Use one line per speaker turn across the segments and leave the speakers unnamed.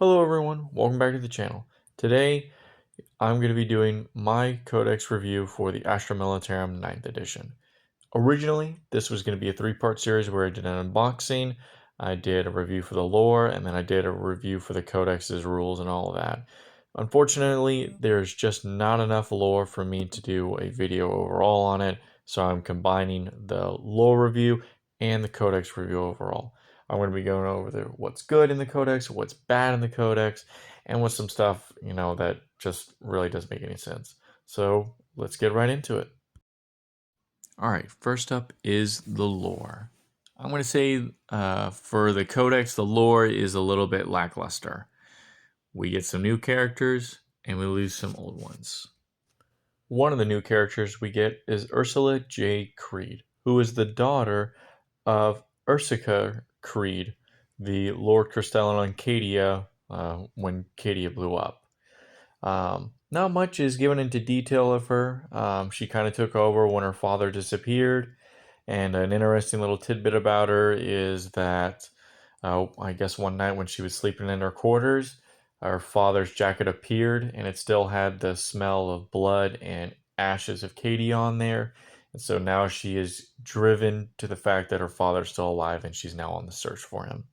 Hello everyone, welcome back to the channel. Today I'm going to be doing my Codex review for the Astra Militarum 9th edition. Originally, this was going to be a three-part series where I did an unboxing, I did a review for the lore, and then I did a review for the Codex's rules and all of that. Unfortunately, there's just not enough lore for me to do a video overall on it, so I'm combining the lore review and the Codex review overall. I'm going to be going over what's good in the Codex, what's bad in the Codex, and what's some stuff, that just really doesn't make any sense. So let's get right into it. Alright, first up is the lore. I'm going to say for the Codex, the lore is a little bit lackluster. We get some new characters, and we lose some old ones. One of the new characters we get is Ursula J. Creed, who is the daughter of Ursica Creed, the Lord Crystalline on Cadia when Cadia blew up. Not much is given into detail of her. She kind of took over when her father disappeared, and an interesting little tidbit about her is that I guess one night when she was sleeping in her quarters, her father's jacket appeared, and it still had the smell of blood and ashes of Katie on there. And so now she is driven to the fact that her father's still alive, and she's now on the search for him.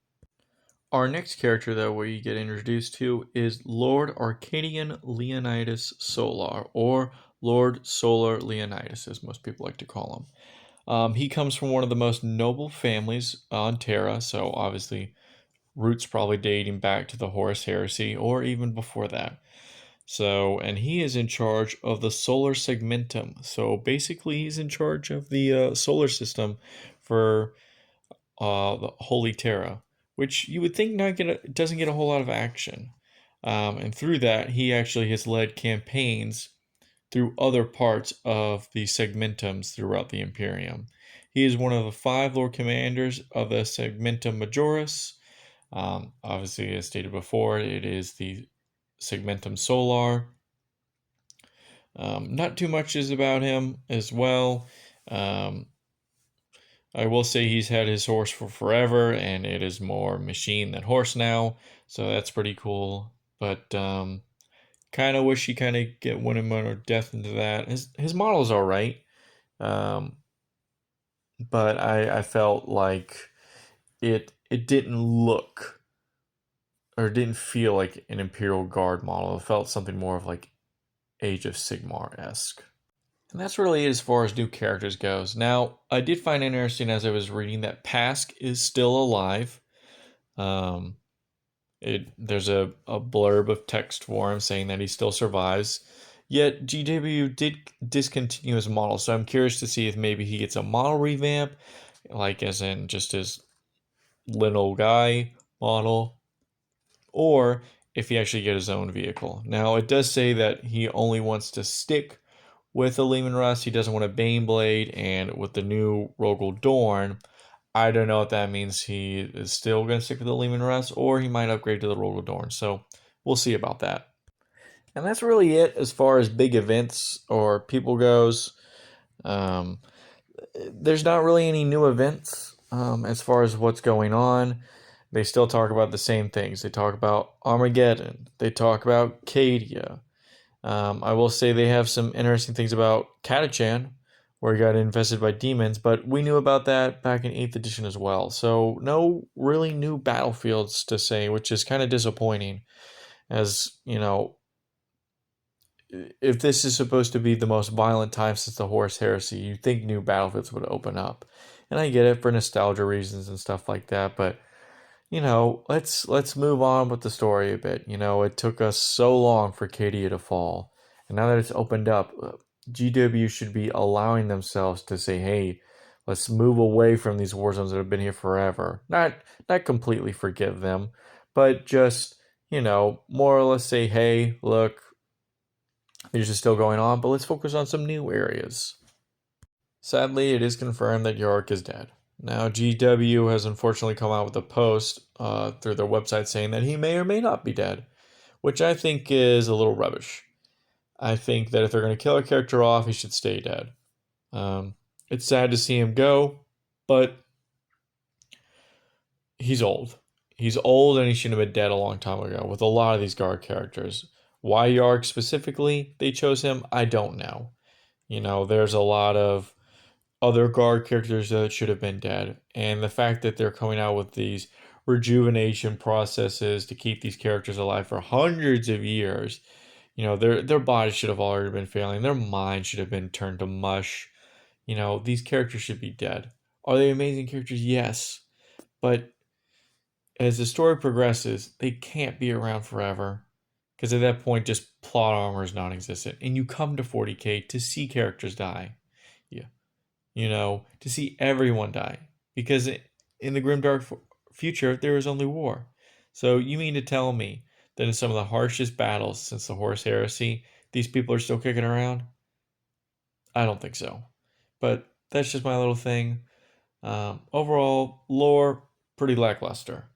Our next character that we get introduced to is Lord Arcadian Leonidas Solar, or Lord Solar Leonidas, as most people like to call him. He comes from one of the most noble families on Terra, so obviously roots probably dating back to the Horus Heresy, or even before that. So, and he is in charge of the solar segmentum. So basically, he's in charge of the solar system for the Holy Terra, which you would think doesn't get a whole lot of action. And through that, he actually has led campaigns through other parts of the segmentums throughout the Imperium. He is one of the 5 Lord Commanders of the Segmentum Majoris. Obviously, as stated before, it is the Segmentum Solar. Not too much is about him as well. I will say he's had his horse for forever, and it is more machine than horse now, so that's pretty cool. But kind of wish he kind of get one more depth into that. His model is all right, but I felt like it didn't look or didn't feel like an Imperial Guard model. It felt something more of like Age of Sigmar-esque. And that's really it as far as new characters goes. Now, I did find interesting as I was reading that Pask is still alive. There's a blurb of text for him saying that he still survives. Yet GW did discontinue his model, so I'm curious to see if maybe he gets a model revamp, like as in just his little guy model, or if he actually gets his own vehicle. Now, it does say that he only wants to stick with the Leman Russ. He doesn't want a Baneblade, and with the new Rogel Dorn, I don't know if that means he is still going to stick with the Leman Russ, or he might upgrade to the Rogel Dorn. So we'll see about that. And that's really it as far as big events or people goes. Um, there's not really any new events as far as what's going on. They still talk about the same things. They talk about Armageddon. They talk about Cadia. I will say they have some interesting things about Catachan, where he got infested by demons, but we knew about that back in 8th edition as well. So no really new battlefields to say, which is kind of disappointing. As, if this is supposed to be the most violent time since the Horus Heresy, you'd think new battlefields would open up. And I get it for nostalgia reasons and stuff like that, but let's move on with the story a bit. It took us so long for Cadia to fall, and now that it's opened up, GW should be allowing themselves to say, "Hey, let's move away from these war zones that have been here forever. Not completely forgive them, but just more or less say, hey, look, these are still going on, but let's focus on some new areas." Sadly, it is confirmed that Yorick is dead. Now, GW has unfortunately come out with a post through their website saying that he may or may not be dead, which I think is a little rubbish. I think that if they're going to kill a character off, he should stay dead. It's sad to see him go, but he's old. He's old and he should have been dead a long time ago with a lot of these guard characters. Why Yarg specifically they chose him, I don't know. There's a lot of other guard characters that should have been dead. And the fact that they're coming out with these rejuvenation processes to keep these characters alive for hundreds of years, their bodies should have already been failing. Their minds should have been turned to mush. These characters should be dead. Are they amazing characters? Yes. But as the story progresses, they can't be around forever. Because at that point, just plot armor is non existent. And you come to 40k to see characters die. Yeah. To see everyone die. Because in the grimdark future, there is only war. So you mean to tell me that in some of the harshest battles since the Horus Heresy, these people are still kicking around? I don't think so. But that's just my little thing. Overall, lore, pretty lackluster.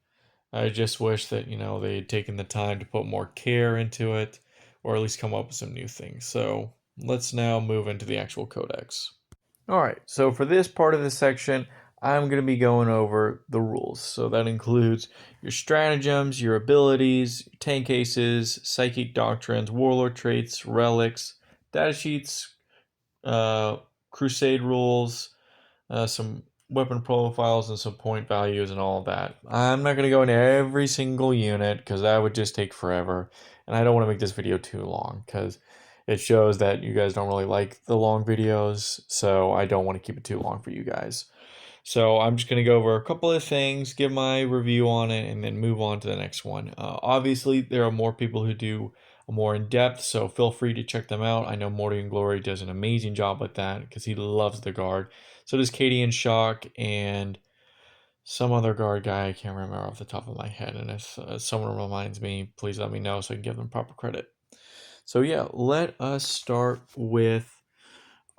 I just wish that, they had taken the time to put more care into it, or at least come up with some new things. So let's now move into the actual codex. All right, so for this part of the section, I'm going to be going over the rules. So that includes your stratagems, your abilities, tank aces, psychic doctrines, warlord traits, relics, datasheets, crusade rules, some weapon profiles, and some point values and all of that. I'm not going to go into every single unit because that would just take forever. And I don't want to make this video too long because it shows that you guys don't really like the long videos. So I don't want to keep it too long for you guys. So I'm just going to go over a couple of things, give my review on it, and then move on to the next one. Obviously, there are more people who do more in depth, so feel free to check them out. I know Morty and Glory does an amazing job with that because he loves the guard. So does Katie and Shock and some other guard guy I can't remember off the top of my head. And if someone reminds me, please let me know so I can give them proper credit. So yeah, let us start with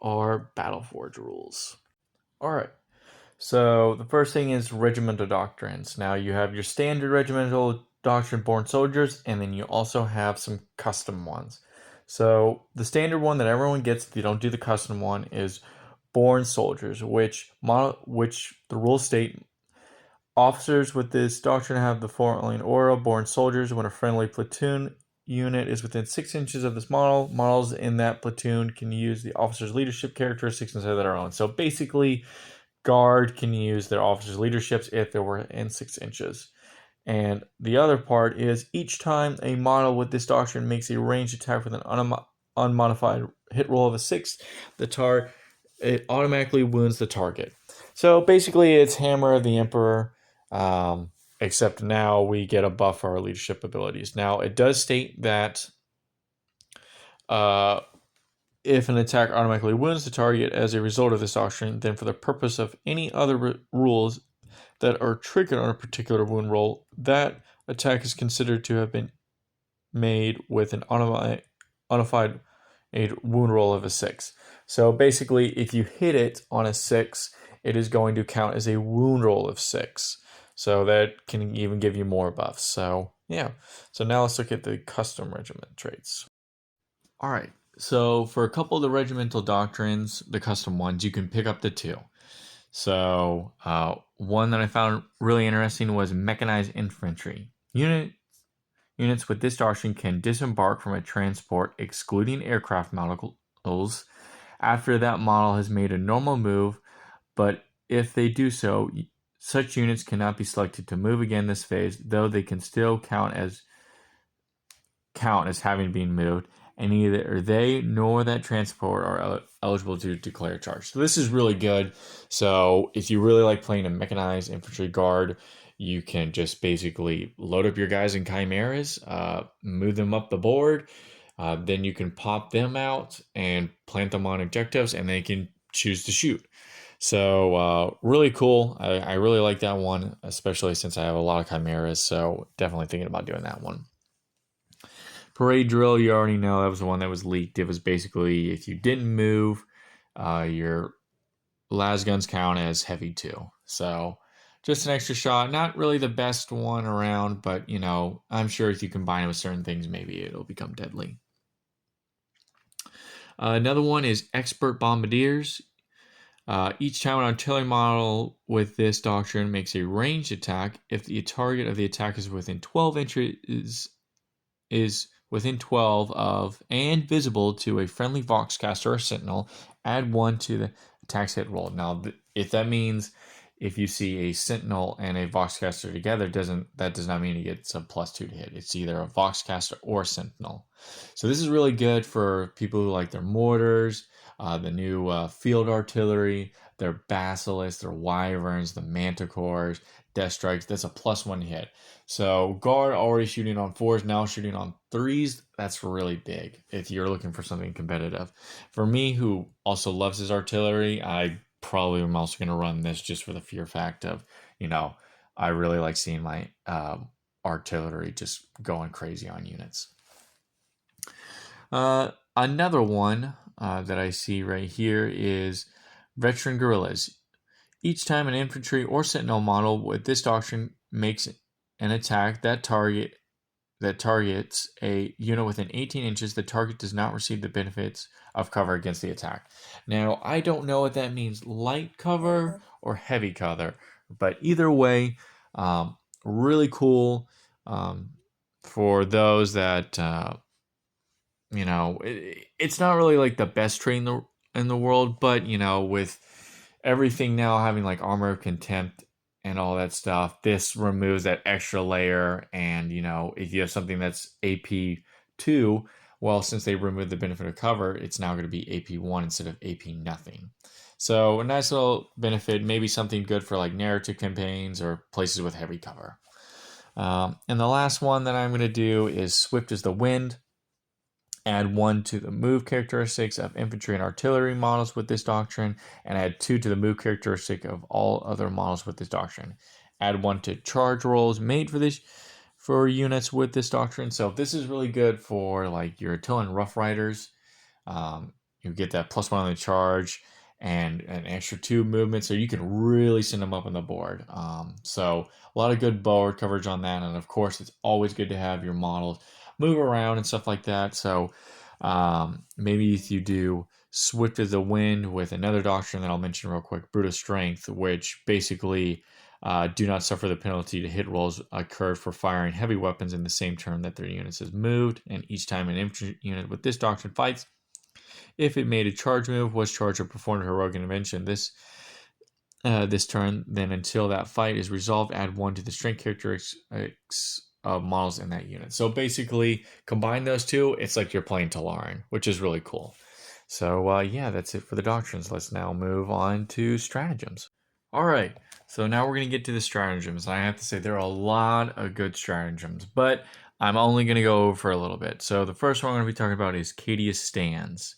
our Battleforge rules. All right. So the first thing is regimental doctrines. Now you have your standard regimental doctrine born soldiers, and then you also have some custom ones. So the standard one that everyone gets if you don't do the custom one is born soldiers, which the rules state officers with this doctrine have the following aura: born soldiers. When a friendly platoon unit is within 6 inches of this model, models in that platoon can use the officer's leadership characteristics instead of their own. So basically, guard can use their officer's leaderships if they were in 6 inches. And the other part is each time a model with this doctrine makes a ranged attack with an unmodified hit roll of a 6, it automatically wounds the target. So basically, it's Hammer of the Emperor, except now we get a buff for our leadership abilities. Now, it does state that if an attack automatically wounds the target as a result of this doctrine, then for the purpose of any other rules that are triggered on a particular wound roll, that attack is considered to have been made with an unified wound roll of a 6. So basically, if you hit it on a 6, it is going to count as a wound roll of 6. So that can even give you more buffs. So yeah. So now let's look at the custom regiment traits. All right. So for a couple of the regimental doctrines, the custom ones, you can pick up the 2. So one that I found really interesting was mechanized infantry. Units with this doctrine can disembark from a transport, excluding aircraft models, after that model has made a normal move, but if they do so, such units cannot be selected to move again this phase, though they can still count as having been moved, and neither they nor that transport are eligible to declare charge. So this is really good. So if you really like playing a mechanized infantry guard, you can just basically load up your guys in chimeras, move them up the board, then you can pop them out and plant them on objectives, and they can choose to shoot. So really cool. I really like that one, especially since I have a lot of chimeras, so definitely thinking about doing that one. Parade drill, you already know that was the one that was leaked. It was basically if you didn't move, your las guns count as heavy too. So just an extra shot. Not really the best one around, but I'm sure if you combine it with certain things, maybe it'll become deadly. Another one is expert bombardiers. Each time an artillery model with this doctrine makes a ranged attack, if the target of the attack is within 12 inches is within 12 of and visible to a friendly Voxcaster or Sentinel, add 1 to the attack's hit roll. Now, if that means if you see a Sentinel and a Voxcaster together, that does not mean he gets a +2 to hit. It's either a Voxcaster or Sentinel. So this is really good for people who like their mortars, the new field artillery, their basilisks, their wyverns, the manticores, death strikes. That's a +1 hit. So guard already shooting on 4s, now shooting on 3s. That's really big if you're looking for something competitive. For me, who also loves his artillery, I probably am also going to run this just for the fear fact of, I really like seeing my artillery just going crazy on units. Another one that I see right here is veteran guerrillas. Each time an infantry or sentinel model with this doctrine makes an attack that targets a unit within 18 inches, the target does not receive the benefits of cover against the attack. Now, I don't know what that means, light cover or heavy cover, but either way, really cool for those that it's not really like the best trait in the world, but with everything now having like armor of contempt and all that stuff, this removes that extra layer. And if you have something that's AP2, well, since they removed the benefit of cover, it's now going to be AP1 instead of AP nothing. So a nice little benefit, maybe something good for like narrative campaigns or places with heavy cover. And the last one that I'm going to do is Swift as the Wind. Add 1 to the move characteristics of infantry and artillery models with this doctrine, and add 2 to the move characteristic of all other models with this doctrine. Add 1 to charge rolls made for units with this doctrine. So this is really good for like your artillery and rough riders. You get that +1 on the charge and an extra 2 movement, so you can really send them up on the board. So a lot of good board coverage on that, and of course it's always good to have your models move around and stuff like that. So maybe if you do Swift as the Wind with another doctrine that I'll mention real quick, Brute of Strength, which basically do not suffer the penalty to hit rolls occurred for firing heavy weapons in the same turn that their units is moved, and each time an infantry unit with this doctrine fights, if it made a charge move, was charged, or performed a heroic intervention this turn, then until that fight is resolved, add 1 to the strength characteristics of models in that unit. So basically, combine those two, it's like you're playing Talaran, which is really cool. So yeah, that's it for the doctrines. Let's now move on to stratagems. All right, so now we're going to get to the stratagems. I have to say there are a lot of good stratagems, but I'm only going to go over for a little bit. So the first one I'm going to be talking about is Cadius Stands.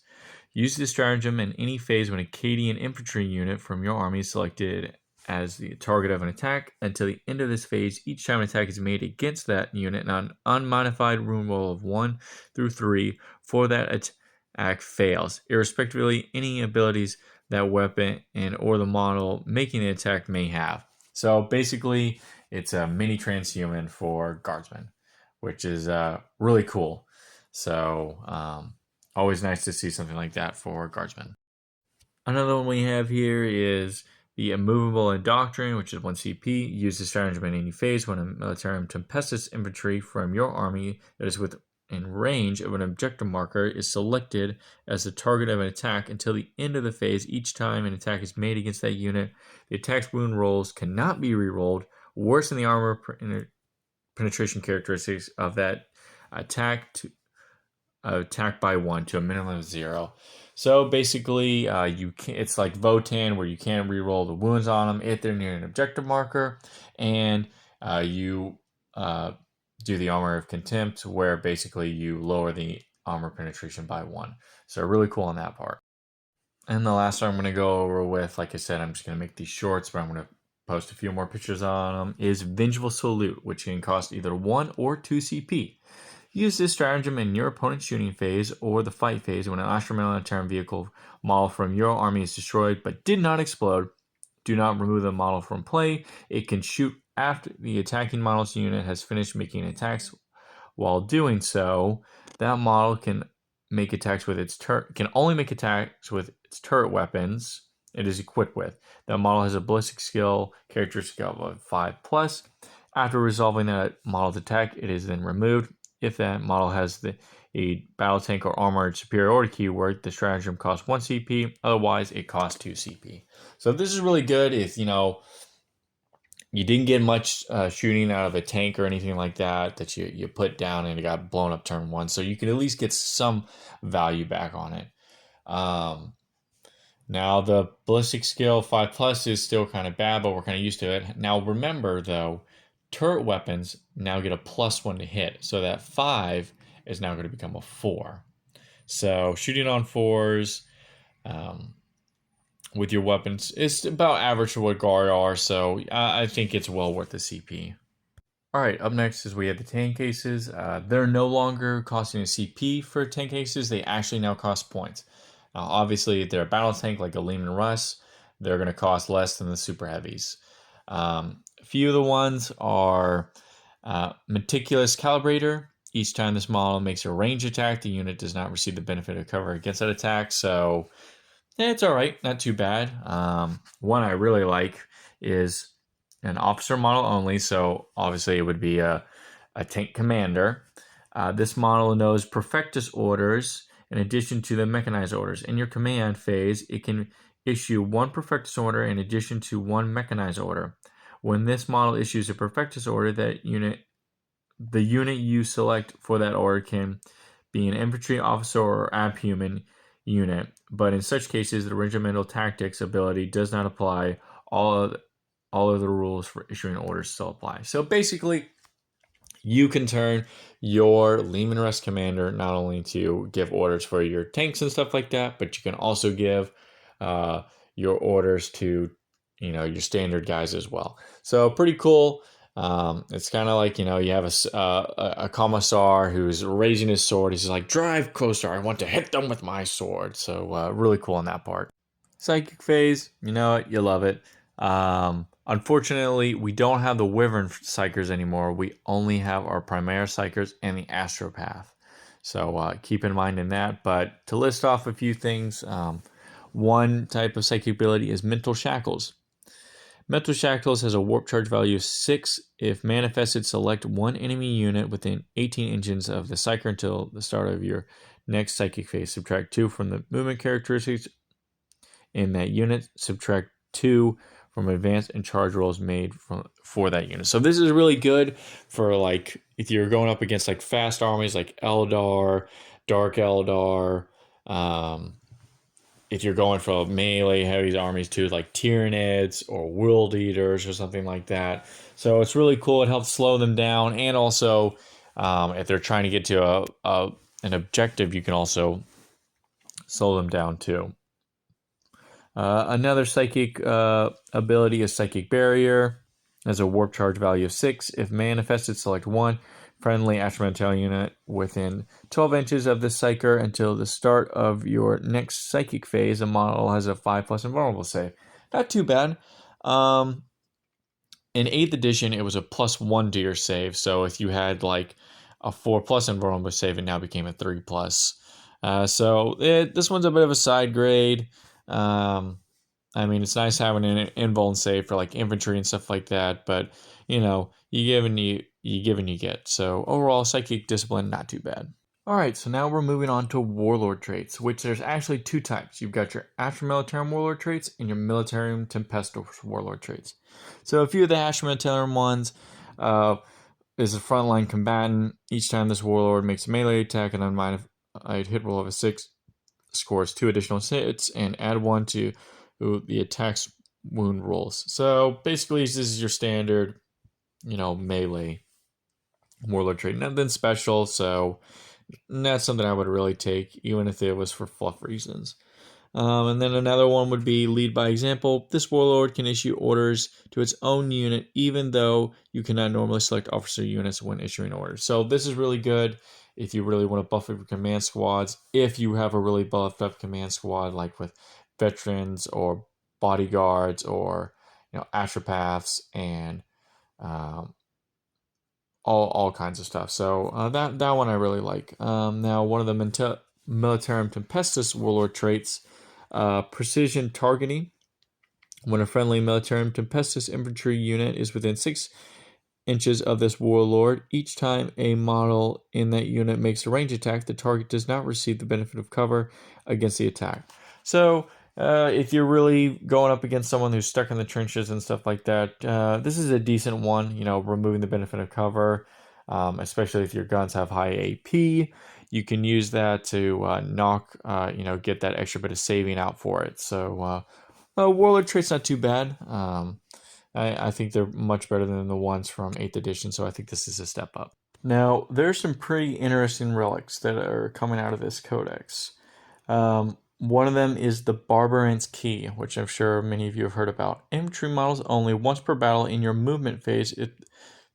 Use this stratagem in any phase when a Cadian infantry unit from your army is selected as the target of an attack. Until the end of this phase, each time an attack is made against that unit, an unmodified rune roll of 1 through 3 for that attack fails, irrespectively any abilities that weapon and or the model making the attack may have. So basically, it's a mini transhuman for guardsmen, which is really cool. So always nice to see something like that for guardsmen. Another one we have here is the Immovable Indoctrine, which is 1 CP. Use this stratagem in any phase when a Militarum Tempestus infantry from your army that is within range of an objective marker is selected as the target of an attack until the end of the phase. Each time an attack is made against that unit, the attack's wound rolls cannot be rerolled, worsen the armor penetration characteristics of that attack by 1 to a minimum of 0. So basically, it's like Votan, where you can't reroll the wounds on them if they're near an objective marker, and you do the Armor of Contempt, where basically you lower the armor penetration by 1. So really cool on that part. And the last one I'm going to go over with, like I said, I'm just going to make these shorts, but I'm going to post a few more pictures on them, is Vengeful Salute, which can cost either 1 or 2 CP. Use this stratagem in your opponent's shooting phase or the fight phase when an Astra Militarum vehicle model from your army is destroyed but did not explode. Do not remove the model from play. It can shoot after the attacking model's unit has finished making attacks. While doing so, that model can make attacks with its can only make attacks with its turret weapons it is equipped with. The model has a ballistic skill characteristic of a 5+. After resolving that model's attack, it is then removed. If that model has a battle tank or armored superiority keyword, the stratagem costs 1 CP. Otherwise, it costs 2 CP. So this is really good if, you didn't get much shooting out of a tank or anything like that you put down and it got blown up turn 1. So you can at least get some value back on it. Now the ballistic skill 5+ is still kind of bad, but we're kind of used to it. Now remember though, turret weapons now get a +1 to hit. So that 5 is now going to become a 4. So shooting on 4s, with your weapons, it's about average for what guard are, so I think it's well worth the CP. Alright, up next is we have the tank cases. They're no longer costing a CP for tank cases, they actually now cost points. Obviously, if they're a battle tank like a Lehman Russ, they're going to cost less than the super heavies. A few of the ones are Meticulous Calibrator. Each time this model makes a range attack, the unit does not receive the benefit of cover against that attack, so it's alright, not too bad. One I really like is an officer model only, so obviously it would be a tank commander. This model knows Perfectus orders in addition to the mechanized orders. In your command phase, it can issue 1 Perfectus order in addition to 1 mechanized order. When this model issues a Perfectus order, the unit you select for that order can be an infantry officer or abhuman unit, but in such cases, the regimental tactics ability does not apply. All of the rules for issuing orders still apply. So basically, you can turn your Lehman Russ commander not only to give orders for your tanks and stuff like that, but you can also give your orders to your standard guys as well. So pretty cool. It's kind of like, you have a commissar who's raising his sword. He's like, drive closer. I want to hit them with my sword. So really cool on that part. Psychic phase, you know it, you love it. Unfortunately, we don't have the Wyvern Psychers anymore. We only have our Primera Psychers and the Astropath. So keep in mind in that. But to list off a few things, one type of psychic ability is Mental Shackles. Mental Shackles has a warp charge value of 6. If manifested, select one enemy unit within 18 inches of the Psyker until the start of your next psychic phase. Subtract 2 from the movement characteristics in that unit. Subtract 2 from advanced and charge rolls made for that unit. So this is really good for like if you're going up against like fast armies like Eldar, Dark Eldar, if you're going for melee heavy armies too, like Tyranids or World Eaters or something like that. So it's really cool. It helps slow them down, and also if they're trying to get to an objective, you can also slow them down too. Another psychic ability is Psychic Barrier. Has a warp charge value of 6. If manifested, select one friendly Astra Militarum unit within 12 inches of the Psyker until the start of your next psychic phase. The model has a 5+ invulnerable save. Not too bad. In 8th edition, it was a +1 to your save. So if you had like a 4+ invulnerable save, it now became a 3+. This one's a bit of a side grade. I mean, it's nice having an invuln save for like infantry and stuff like that, but you give and you get. So overall, psychic discipline, not too bad. All right, so now we're moving on to warlord traits, which there's actually 2 types. You've got your Astra Militarum warlord traits and your Militarum Tempestus warlord traits. So a few of the Astra Militarum ones is a frontline combatant. Each time this warlord makes a melee attack and unmodified hit roll of a 6, scores 2 additional hits and add 1 to the attack's wound rolls. So basically, this is your standard, melee warlord trait. Nothing special, so that's something I would really take, even if it was for fluff reasons. And then another one would be lead by example. This warlord can issue orders to its own unit, even though you cannot normally select officer units when issuing orders. So this is really good if you really want to buff up your command squads. If you have a really buffed up command squad, like with veterans or bodyguards or astropaths and all kinds of stuff. So that one I really like. Now one of the Militarum Tempestus warlord traits, precision targeting. When a friendly Militarum Tempestus infantry unit is within 6 inches of this warlord, each time a model in that unit makes a range attack, the target does not receive the benefit of cover against the attack. So, if you're really going up against someone who's stuck in the trenches and stuff like that, this is a decent one, removing the benefit of cover, especially if your guns have high AP. You can use that to get that extra bit of saving out for it. So, Warlord trait's not too bad. I think they're much better than the ones from 8th edition, so I think this is a step up. Now, there's some pretty interesting relics that are coming out of this codex. One of them is the Barbarian's Key, which I'm sure many of you have heard about. Infantry models only once per battle in your movement phase.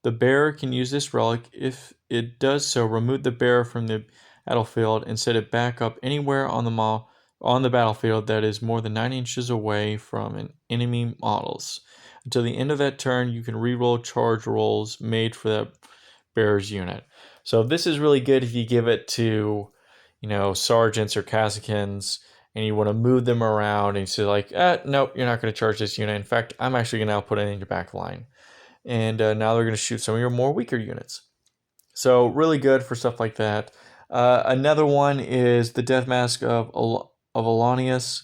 The bearer can use this relic. If it does so, remove the bearer from the battlefield and set it back up anywhere on the battlefield that is more than 9 inches away from an enemy models. Until the end of that turn, you can reroll charge rolls made for that bearer's unit. So this is really good if you give it to, sergeants or Kazacans, and you want to move them around and you say like, nope, you're not going to charge this unit. In fact, I'm actually going to now put it in your back line. And now they're going to shoot some of your more weaker units. So really good for stuff like that. Another one is the Death Mask of Alanius.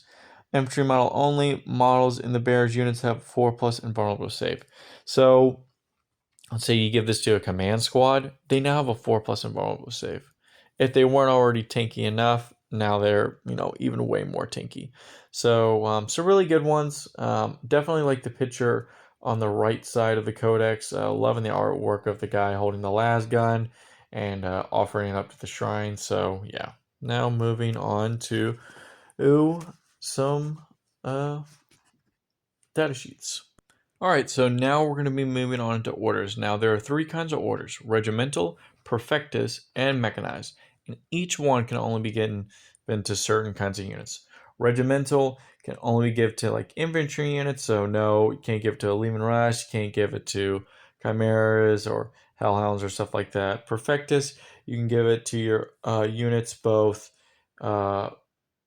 Infantry model only. Models in the bearer's units have 4+ invulnerable save. So let's say you give this to a command squad, they now have a 4+ invulnerable save. If they weren't already tanky enough, now they're even way more tanky. So really good ones. Definitely like the picture on the right side of the codex. Loving the artwork of the guy holding the las gun and offering it up to the shrine. So yeah. Now moving on to some data sheets. Alright, so now we're going to be moving on into orders. Now there are 3 kinds of orders: regimental, perfectus, and mechanized. And each one can only be given to certain kinds of units. Regimental can only be given to like infantry units, so no, you can't give it to a Lehman Rush, you can't give it to Chimeras or Hellhounds or stuff like that. Perfectus, you can give it to your units, both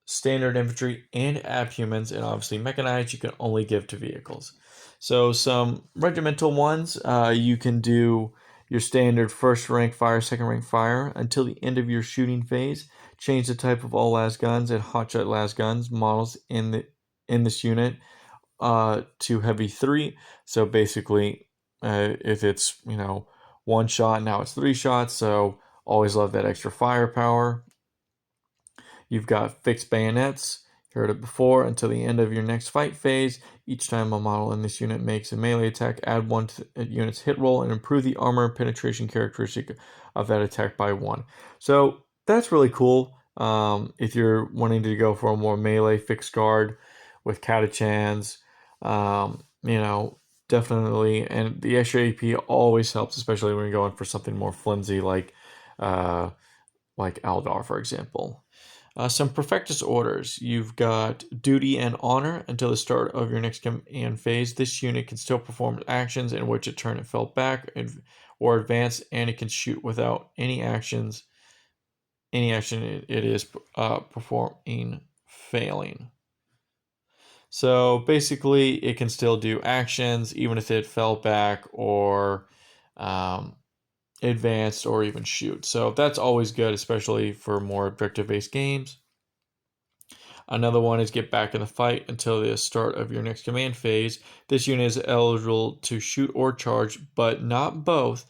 standard infantry and abhumans, and obviously mechanized you can only give to vehicles. So some regimental ones, you can do your standard first rank fire, second rank fire until the end of your shooting phase. Change the type of all las guns and hotshot las guns models in this unit to heavy 3. So basically, if it's one shot, now it's 3 shots. So always love that extra firepower. You've got fixed bayonets. Heard it before. Until the end of your next fight phase, each time a model in this unit makes a melee attack, add 1 to the unit's hit roll and improve the armor penetration characteristic of that attack by 1. So that's really cool. If you're wanting to go for a more melee fixed guard with Catachans, definitely. And the extra AP always helps, especially when you're going for something more flimsy like Aldar, for example. Some Perfectus orders. You've got Duty and Honor until the start of your next command phase. This unit can still perform actions in which a turn it fell back or advance, and it can shoot without any action it is performing failing. So basically, it can still do actions even if it fell back or advanced or even shoot. So that's always good, especially for more objective-based games. Another one is get back in the fight until the start of your next command phase. This unit is eligible to shoot or charge, but not both,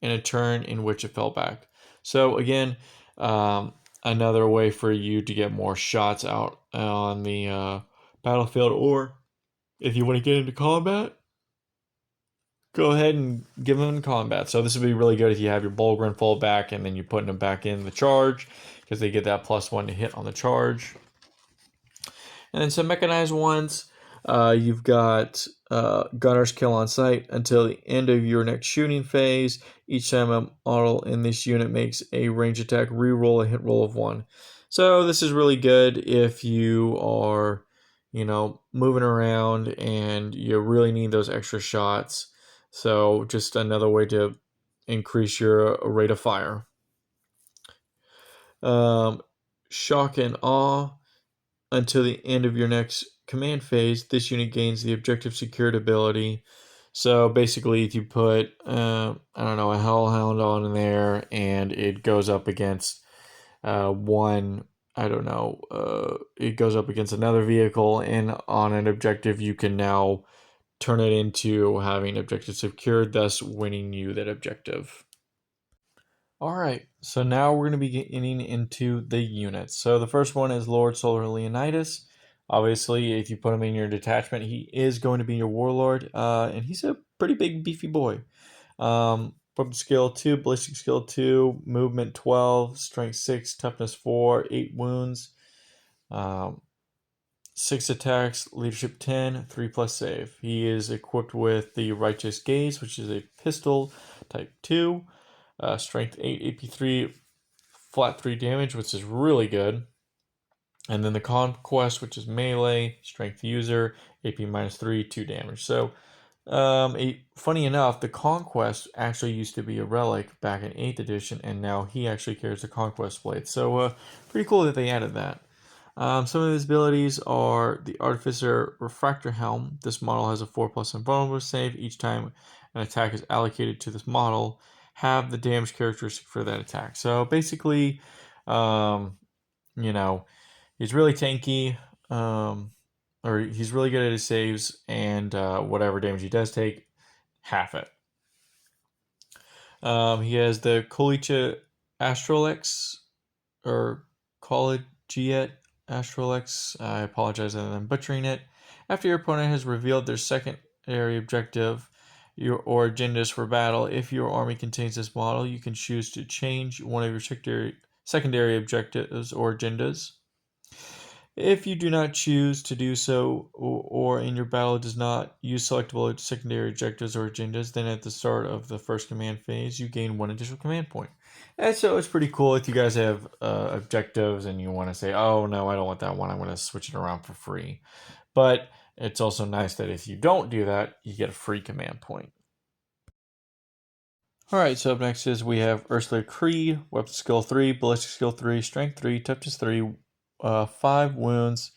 in a turn in which it fell back. So again, another way for you to get more shots out on the battlefield, or if you want to get into combat, go ahead and give them in combat. So this would be really good if you have your Bulgrin fall back and then you're putting them back in the charge, because they get that +1 to hit on the charge. And then some mechanized ones. You've got Gunner's Kill on sight until the end of your next shooting phase. Each time a model in this unit makes a range attack, reroll a hit roll of 1. So this is really good if you are, moving around and you really need those extra shots. So just another way to increase your rate of fire. Shock and Awe until the end of your next command phase, this unit gains the objective secured ability. So basically, if you put, I don't know, a Hellhound on in there and it goes up against one, I don't know, it goes up against another vehicle and on an objective, you can now turn it into having objective secured, thus winning you that objective. All right, so now we're going to be getting into the units. So the first one is Lord Solar Leonidas. Obviously, if you put him in your detachment, he is going to be your warlord, and he's a pretty big, beefy boy. Weapon skill 2, ballistic skill 2, movement 12, strength 6, toughness 4, 8 wounds, 6 attacks, leadership 10, 3 plus save. He is equipped with the Righteous Gaze, which is a pistol type 2. Strength 8, AP 3, flat 3 damage, which is really good. And then the Conquest, which is melee, strength user, AP minus 3, 2 damage. So, funny enough, the Conquest actually used to be a relic back in 8th edition, and now he actually carries the Conquest blade. So, pretty cool that they added that. Some of his abilities are the Artificer Refractor Helm. This model has a 4+ invulnerable save. Each time an attack is allocated to this model, have the damage characteristic for that attack. So basically, you know, he's really tanky, or he's really good at his saves, and whatever damage he does take, half it. He has the Kolicha Astralex, or Collegiate Astralex. I apologize that I'm butchering it. After your opponent has revealed their secondary objective or agendas for battle, if your army contains this model, you can choose to change one of your secondary objectives or agendas. If you do not choose to do so, or in your battle does not use selectable secondary objectives or agendas, then at the start of the first command phase, you gain 1 additional command point. And so it's pretty cool if you guys have objectives and you want to say, oh no, I don't want that one, I'm going to switch it around for free. But it's also nice that if you don't do that, you get a free command point. Alright, so up next is we have Ursula Creed, weapon skill 3, ballistic skill 3, strength 3, toughness 3, 5 wounds,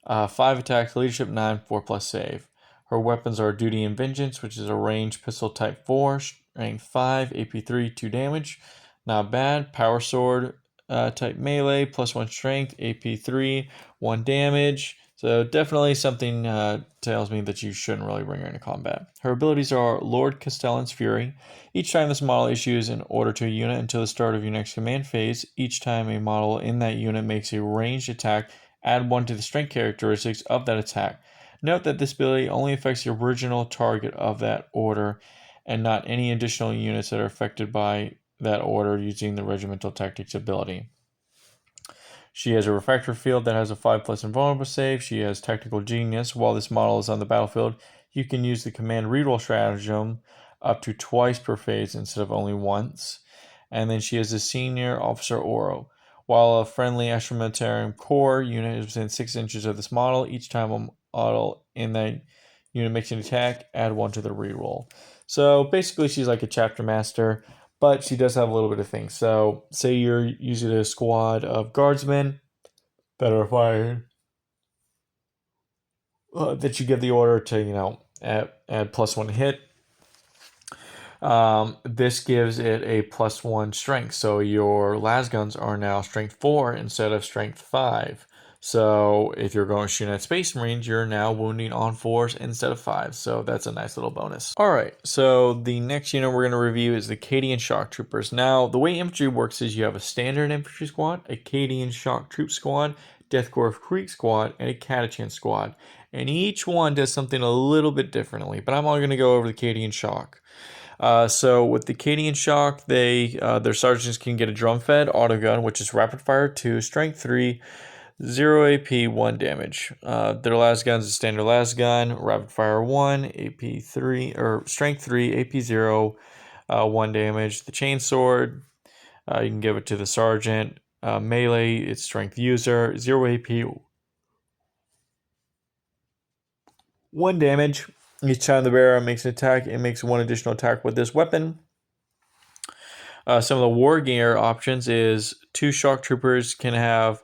5 attacks, leadership 9, 4 plus save. Her weapons are Duty and Vengeance, which is a ranged pistol type 4, strength 5, AP 3, 2 damage. Not bad. Power Sword type melee, +1 strength, AP 3, 1 damage. So definitely something tells me that you shouldn't really bring her into combat. Her abilities are Lord Castellan's Fury. Each time this model issues an order to a unit until the start of your next command phase, each time a model in that unit makes a ranged attack, add 1 to the strength characteristics of that attack. Note that this ability only affects the original target of that order and not any additional units that are affected by that order using the Regimental Tactics ability. She has a refractor field that has a 5+ invulnerable save. She has Tactical Genius. While this model is on the battlefield, you can use the command reroll stratagem up to twice per phase instead of only once. And then she has a Senior Officer Oro. While a friendly Astra Militarum core unit is within 6 inches of this model, each time a model in that unit makes an attack, add 1 to the reroll. So basically, she's like a chapter master, but she does have a little bit of things. So say you're using a squad of guardsmen that are fired, that you give the order to, add +1 hit. This gives it a +1 strength. So your lasguns are now strength 4 instead of strength 5. So if you're going to shoot at Space Marines, you're now wounding on 4s instead of 5s. So that's a nice little bonus. All right, so the next unit we're going to review is the Cadian Shock Troopers. Now, the way infantry works is you have a standard infantry squad, a Cadian Shock Troop squad, Deathcore of Creek squad, and a Catachan squad. And each one does something a little bit differently, but I'm only going to go over the Cadian Shock. So with the Cadian Shock, their sergeants can get a drum-fed autogun, which is rapid fire 2, strength 3, 0 AP, 1 damage. Their last gun is a standard last gun, rapid fire 1, AP 3, or strength 3, AP 0, 1 damage. The chainsword, you can give it to the sergeant. Melee, it's strength user, 0 AP, 1 damage. Each time the bearer makes an attack, it makes 1 additional attack with this weapon. Some of the war gear options is 2 shock troopers can have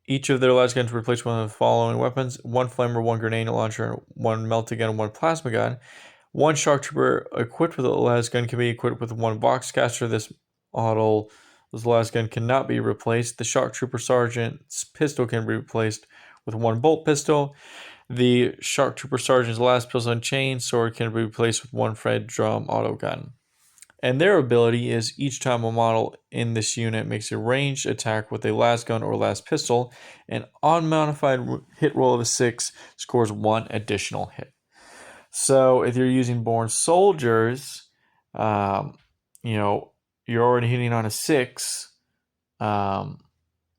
each of their las guns replaced one of the following weapons: one flamer, one grenade launcher, one melta gun, one plasma gun. One shock trooper equipped with a las gun can be equipped with one box caster. This las gun cannot be replaced. The shock trooper sergeant's pistol can be replaced with one bolt pistol. The shock trooper sergeant's las pistol and chain sword can be replaced with one Fred drum auto gun. And their ability is each time a model in this unit makes a ranged attack with a las gun or las pistol, an unmodified hit roll of a 6 scores one additional hit. So if you're using born soldiers, you're already hitting on a 6, or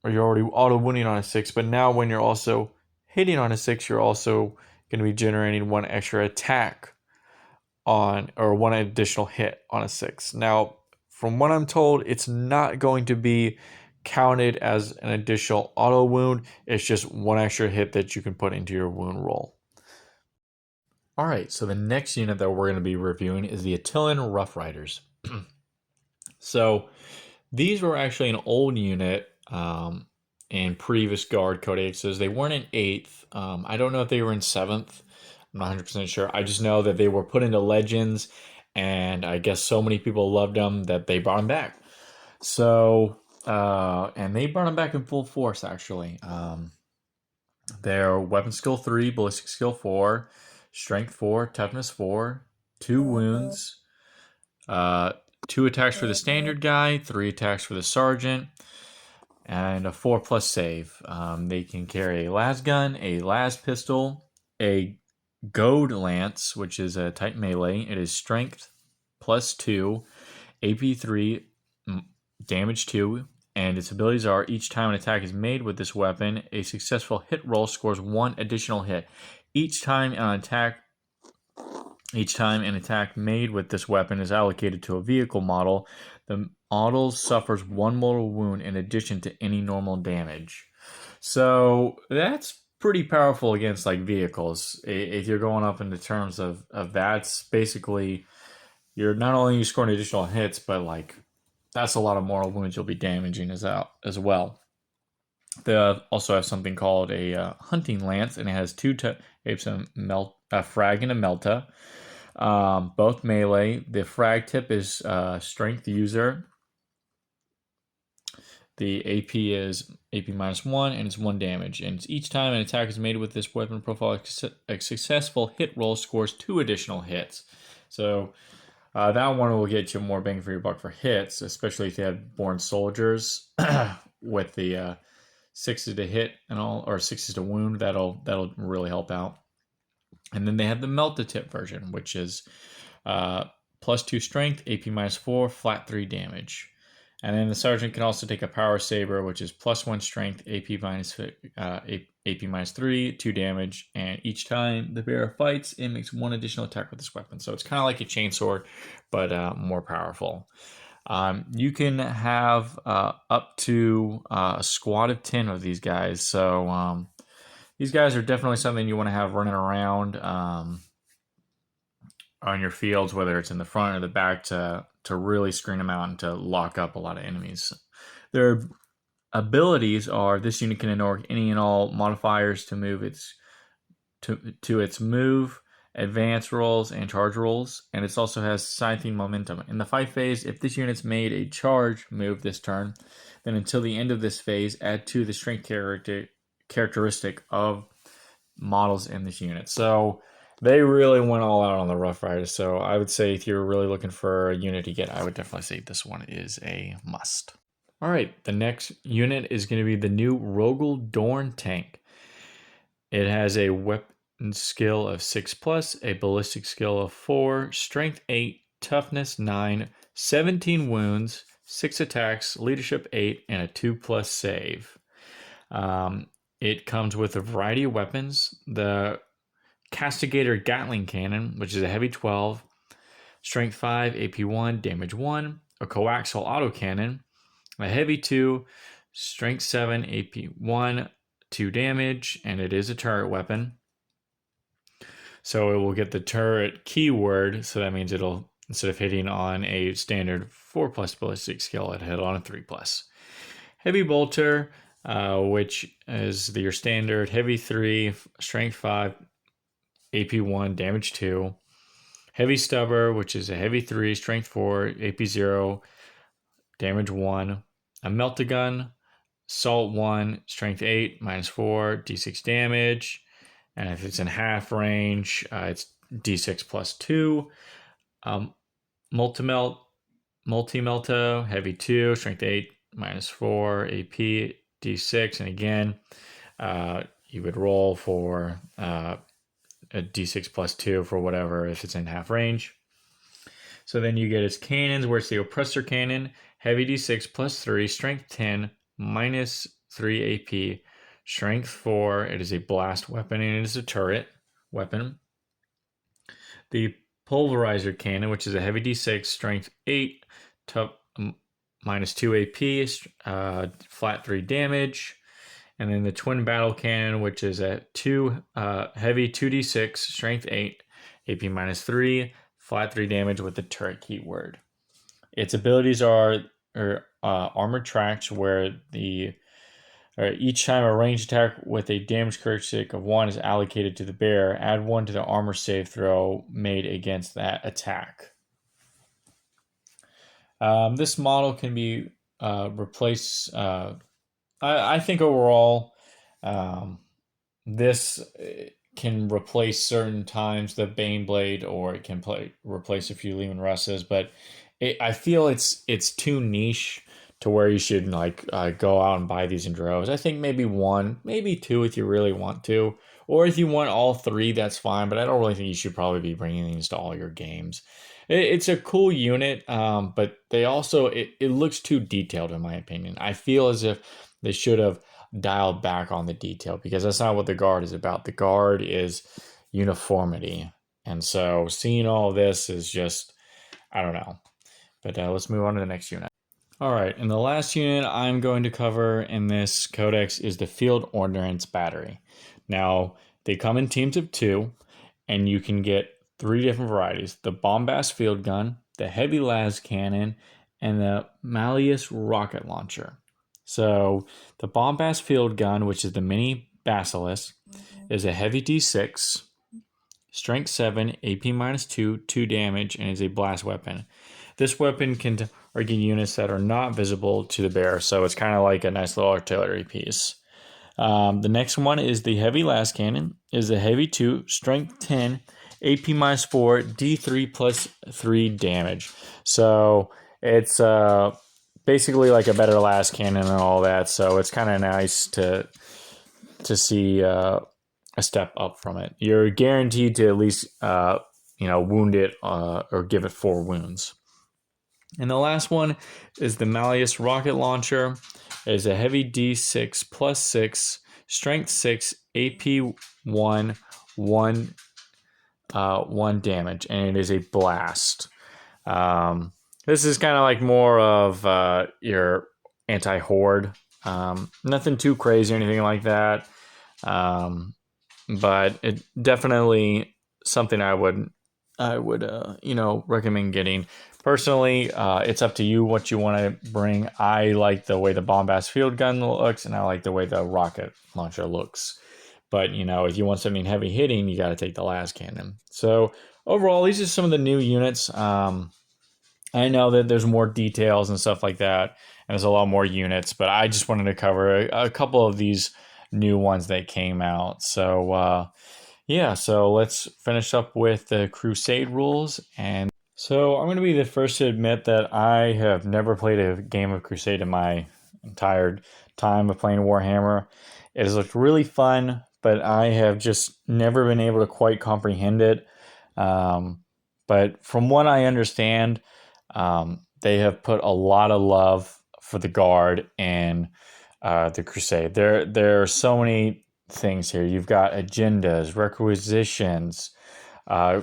you're already auto wounding on a 6. But now when you're also hitting on a 6, you're also going to be generating one extra attack on, or one additional hit on a 6. Now, from what I'm told, it's not going to be counted as an additional auto wound. It's just one extra hit that you can put into your wound roll. All right, so the next unit that we're going to be reviewing is the Attilan Rough Riders. So these were actually an old unit in previous Guard Codexes. They weren't in 8th. I don't know if they were in 7th. I'm not 100% sure. I just know that they were put into Legends, and I guess so many people loved them that they brought them back. So, and they brought them back in full force, actually. Their weapon skill 3, ballistic skill 4, strength 4, toughness 4, 2 wounds, 2 attacks for the standard guy, 3 attacks for the sergeant, and a 4+ save. They can carry a las gun, a las pistol, a goad lance, which is a type melee. It is strength +2, AP 3, damage 2, and its abilities are: each time an attack is made with this weapon, a successful hit roll scores one additional hit. Each time an attack made with this weapon is allocated to a vehicle model, the model suffers one mortal wound in addition to any normal damage. So that's pretty powerful against like vehicles. If you're going up into terms of that's basically, you're not only scoring additional hits, but like that's a lot of mortal wounds you'll be damaging as well. They also have something called a hunting lance, and it has 2 types of a frag and a melta. Both melee. The frag tip is strength user. The AP is AP -1, and it's 1 damage. And each time an attack is made with this weapon profile, a successful hit roll scores 2 additional hits. So that one will get you more bang for your buck for hits, especially if you have born soldiers with the 6s to hit and all, or 6s to wound. That'll really help out. And then they have the melta tip version, which is +2 strength, AP -4, flat 3 damage. And then the sergeant can also take a power saber, which is +1 strength, AP -3, 2 damage, and each time the bearer fights, it makes 1 additional attack with this weapon. So it's kind of like a chainsword, but more powerful. You can have up to a squad of 10 of these guys. So these guys are definitely something you want to have running around on your fields, whether it's in the front or the back, to really screen them out and to lock up a lot of enemies. Their abilities are: this unit can ignore any and all modifiers to move its move, advance rolls, and charge rolls, and it also has scything momentum. In the fight phase, if this unit's made a charge move this turn, then until the end of this phase, add 2 the strength characteristic of models in this unit. So they really went all out on the Rough Riders. So I would say if you're really looking for a unit to get, I would definitely say this one is a must. All right, the next unit is going to be the new Rogel Dorn tank. It has a weapon skill of 6+, a ballistic skill of 4, strength 8, toughness 9, 17 wounds, 6 attacks, leadership 8, and a 2+ save. It comes with a variety of weapons. The Castigator Gatling Cannon, which is a heavy 12, strength 5, AP 1, damage 1, a coaxial autocannon, a heavy 2, strength 7, AP 1, 2 damage, and it is a turret weapon. So it will get the turret keyword, so that means it'll, instead of hitting on a standard 4+ ballistic skill, it'll hit on a 3+. Heavy bolter, which is your standard heavy 3, strength 5, AP 1, damage 2. Heavy stubber, which is a heavy 3, strength 4, AP 0, damage 1. A melt-a-gun, salt 1, strength 8, minus 4, d6 damage. And if it's in half range, it's d6 plus 2. Multi-melta, heavy 2, strength 8, minus 4, AP, d6. And again, you would roll for a d6 plus 2 for whatever if it's in half range. So then you get its cannons, where it's the oppressor cannon, heavy d6 plus 3, strength 10, minus 3 AP, strength 4. It is a blast weapon and it is a turret weapon. The pulverizer cannon, which is a heavy d6, strength 8, minus 2 AP, flat 3 damage. And then the twin battle cannon, which is a heavy 2d6, strength 8, AP minus 3, flat 3 damage with the turret keyword. Its abilities are armored tracks, where each time a ranged attack with a damage characteristic of 1 is allocated to the bear, add 1 to the armor save throw made against that attack. This model can be replaced. I think overall, this can replace certain times the Baneblade, or it can replace a few Lehman Russes, but I feel it's too niche to where you should go out and buy these in droves. I think maybe 1, maybe 2 if you really want to, or if you want all 3, that's fine. But I don't really think you should probably be bringing these to all your games. It's a cool unit, but they also it looks too detailed in my opinion. I feel as if they should have dialed back on the detail, because that's not what the Guard is about. The Guard is uniformity, and so seeing all this is just, I don't know. But let's move on to the next unit. All right, and the last unit I'm going to cover in this codex is the Field Ordnance Battery. Now, they come in teams of 2, and you can get 3 different varieties: the Bombast Field Gun, the Heavy Las Cannon, and the Malleus Rocket Launcher. So, the Bombast Field Gun, which is the mini Basilisk, is a heavy d6, strength 7, AP minus 2, 2 damage, and is a blast weapon. This weapon can target units that are not visible to the bear, so it's kind of like a nice little artillery piece. The next one is the Heavy Las Cannon. It is a heavy 2, strength 10, AP minus 4, D3 plus 3 damage. So it's basically like a better las cannon and all that. So it's kind of nice to see a step up from it. You're guaranteed to at least wound it or give it 4 wounds. And the last one is the Malleus Rocket Launcher. It is a heavy D6 plus 6, strength 6, AP 1, 1 damage, and it is a blast. This is kind of like more of your anti-horde. Nothing too crazy or anything like that. But it definitely something I would recommend getting. Personally, it's up to you what you want to bring. I like the way the Bombast Field Gun looks, and I like the way the rocket launcher looks. But, if you want something heavy hitting, you got to take the las cannon. So, overall, these are some of the new units. I know that there's more details and stuff like that, and there's a lot more units, but I just wanted to cover a couple of these new ones that came out. So, so let's finish up with the Crusade rules. And so I'm going to be the first to admit that I have never played a game of Crusade in my entire time of playing Warhammer. It has looked really fun, but I have just never been able to quite comprehend it. But from what I understand, they have put a lot of love for the Guard and the Crusade. There are so many things here. You've got agendas, requisitions,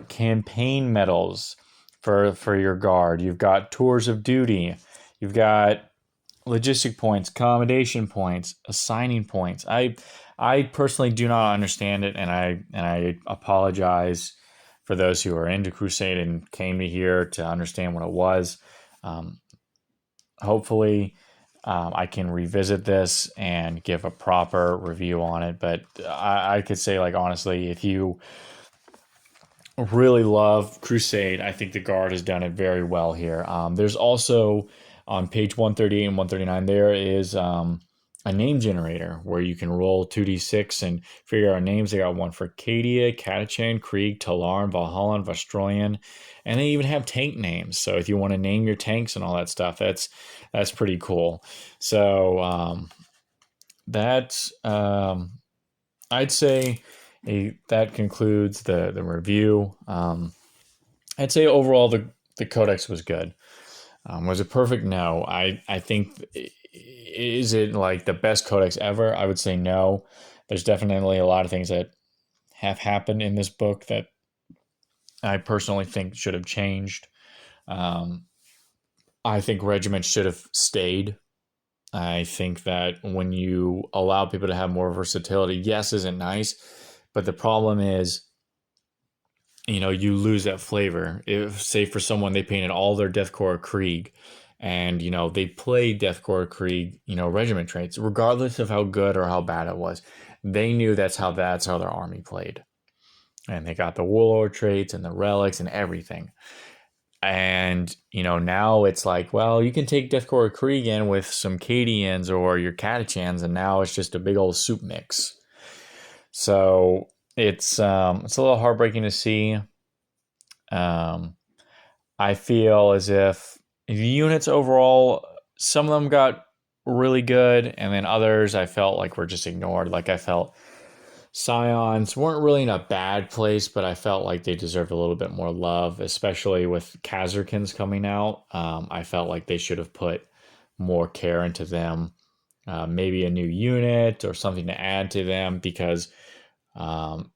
campaign medals for your Guard. You've got tours of duty. You've got logistic points, accommodation points, assigning points. I personally do not understand it, and I apologize for those who are into Crusade and came to here to understand what it was. Hopefully, I can revisit this and give a proper review on it. But I could say, like, honestly, if you really love Crusade, I think the Guard has done it very well here. There's also on page 138 and 139, there is a name generator where you can roll 2d6 and figure out names. They got one for Cadia, Catachan, Krieg, Talarn, Valhalla, Vastrolian, and they even have tank names. So if you want to name your tanks and all that stuff, that's pretty cool. So that's I'd say that concludes the review. I'd say overall the Codex was good. Was it perfect? No. I think, is it like the best Codex ever? I would say no. There's definitely a lot of things that have happened in this book that I personally think should have changed. I think regiments should have stayed. I think that when you allow people to have more versatility, yes, isn't nice, but the problem is, you lose that flavor. If, say, for someone, they painted all their Deathcore Krieg, and they played Deathcore Krieg, regiment traits, regardless of how good or how bad it was, they knew that's how their army played, and they got the warlord traits and the relics and everything. And now it's like, well, you can take Deathcore Krieg in with some Cadians or your Catachans, and now it's just a big old soup mix. So it's a little heartbreaking to see. I feel as if the units overall, some of them got really good, and then others I felt like were just ignored. Like, I felt Scions weren't really in a bad place, but I felt like they deserved a little bit more love, especially with Khazarkins coming out. I felt like they should have put more care into them. Maybe a new unit or something to add to them, because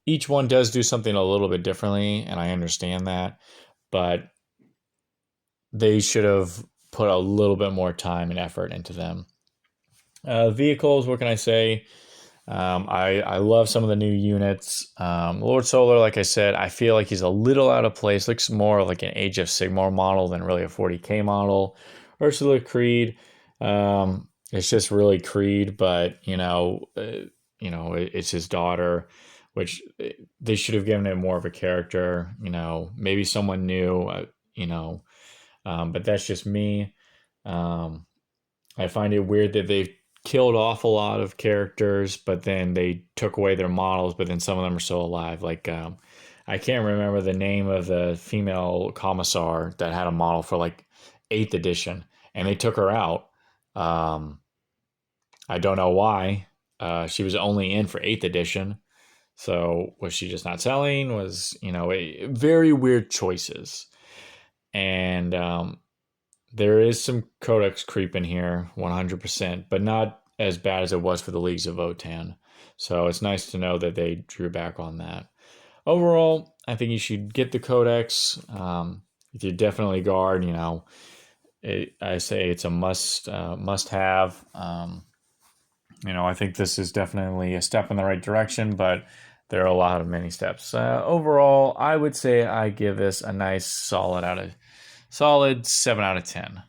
each one does do something a little bit differently, and I understand that, but they should have put a little bit more time and effort into them. Vehicles, what can I say? I love some of the new units. Lord Solar, like I said, I feel like he's a little out of place. Looks more like an Age of Sigmar model than really a 40k model. Ursula Creed, it's just really Creed, but it's his daughter, which they should have given him more of a character. Maybe someone new. But that's just me. I find it weird that they've killed off a lot of characters, but then they took away their models, but then some of them are still alive. Like, I can't remember the name of the female commissar that had a model for like 8th edition, and they took her out. I don't know why. She was only in for 8th edition. So was she just not selling? Was, very weird choices. And there is some Codex creep in here, 100%, but not as bad as it was for the Leagues of Votann. So it's nice to know that they drew back on that. Overall, I think you should get the Codex. If you're definitely Guard, I say it's a must-have. I think this is definitely a step in the right direction, but there are a lot of many steps. Overall, I would say I give this a nice solid 7 out of 10.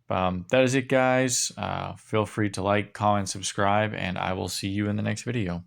That is it, guys. Feel free to like, comment, subscribe, and I will see you in the next video.